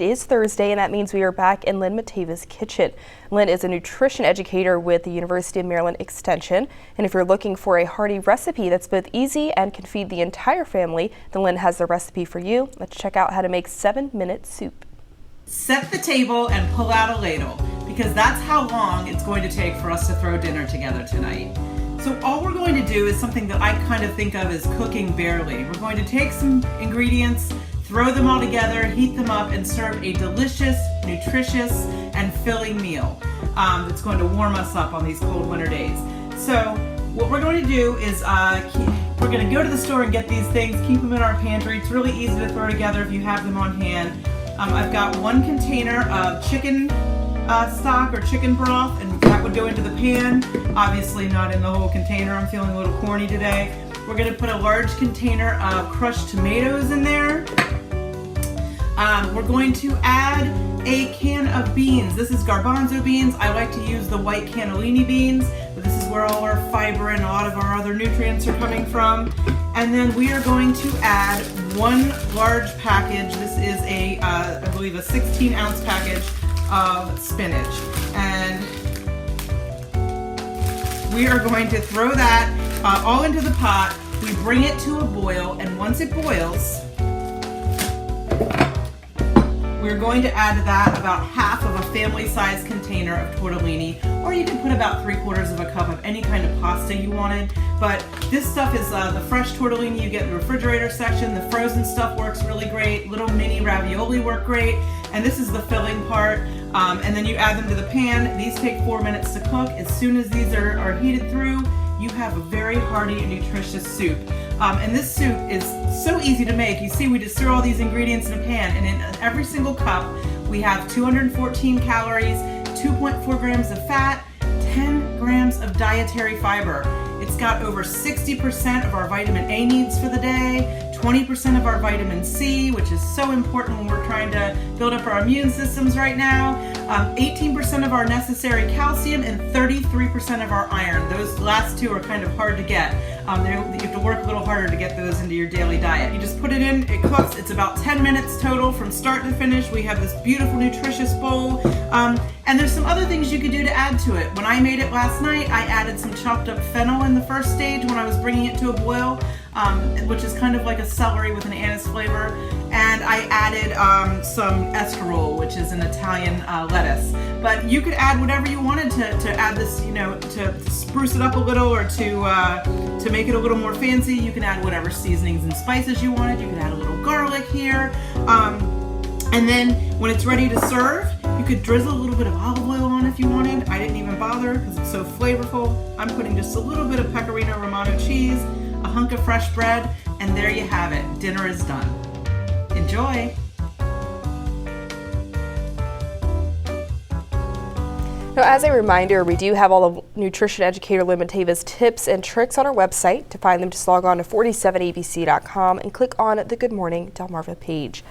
It is Thursday, and that means we are back in Lynn kitchen. Lynn is a nutrition educator with the University of Maryland Extension, and if you're looking for a hearty recipe that's both easy and can feed the entire family, then Lynn has the recipe for you. Let's check out how to make 7-minute soup. Set the table and pull out a ladle, because that's how long it's going to take for us to throw dinner together tonight. So all we're going to do is something that I kind of think of as cooking barely. We're going to take some ingredients, throw them all together, heat them up, and serve a delicious, nutritious, and filling meal that's going to warm us up on these cold winter days. So what we're going to do is we're going to go to the store and get these things, keep them in our pantry. It's really easy to throw together if you have them on hand. I've got 1 container of chicken stock or chicken broth, and that would go into the pan. Obviously not in the whole container. I'm feeling a little corny today. We're going to put a large container of crushed tomatoes in there. We're going to add a can of beans. This is garbanzo beans. I like to use the white cannellini beans, but this is where all our fiber and a lot of our other nutrients are coming from. And then we are going to add 1 large package. This is I believe a 16-ounce package of spinach. And we are going to throw that all into the pot. We bring it to a boil, and once it boils, we're going to add to that about half of a family-sized container of tortellini, or you can put about 3/4 of a cup of any kind of pasta you wanted. But this stuff is the fresh tortellini you get in the refrigerator section. The frozen stuff works really great. Little mini ravioli work great. And this is the filling part. And then you add them to the pan. These take 4 minutes to cook. As soon as these are heated through, you have a very hearty and nutritious soup. And this soup is so easy to make. You see, we just throw all these ingredients in a pan, and in every single cup we have 214 calories, 2.4 grams of fat, 10 grams of dietary fiber. It's got over 60% of our vitamin A needs for the day, 20% of our vitamin C, which is so important when we're trying to build up our immune systems right now, 18% of our necessary calcium, and 33% of our iron. Those last 2 are kind of hard to get. You have to work a little harder to get those into your daily diet. You just put it in, it cooks. It's about 10 minutes total from start to finish. We have this beautiful, nutritious bowl. And there's some other things you could do to add to it. When I made it last night, I added some chopped up fennel in the first stage when I was bringing it to a boil, which is kind of like a celery with an anise flavor. And I added some escarole, which is an Italian lettuce. But you could add whatever you wanted to add this, to spruce it up a little, or to make it a little more fancy. You can add whatever seasonings and spices you wanted. You could add a little garlic here. And then when it's ready to serve, you could drizzle a little bit of olive oil on if you wanted. I didn't even bother because it's so flavorful. I'm putting just a little bit of Pecorino Romano cheese, a hunk of fresh bread, and there you have it. Dinner is done. Enjoy! Now, as a reminder, we do have all of nutrition educator Lynn tips and tricks on our website. To find them, just log on to 47abc.com and click on the Good Morning Delmarva page.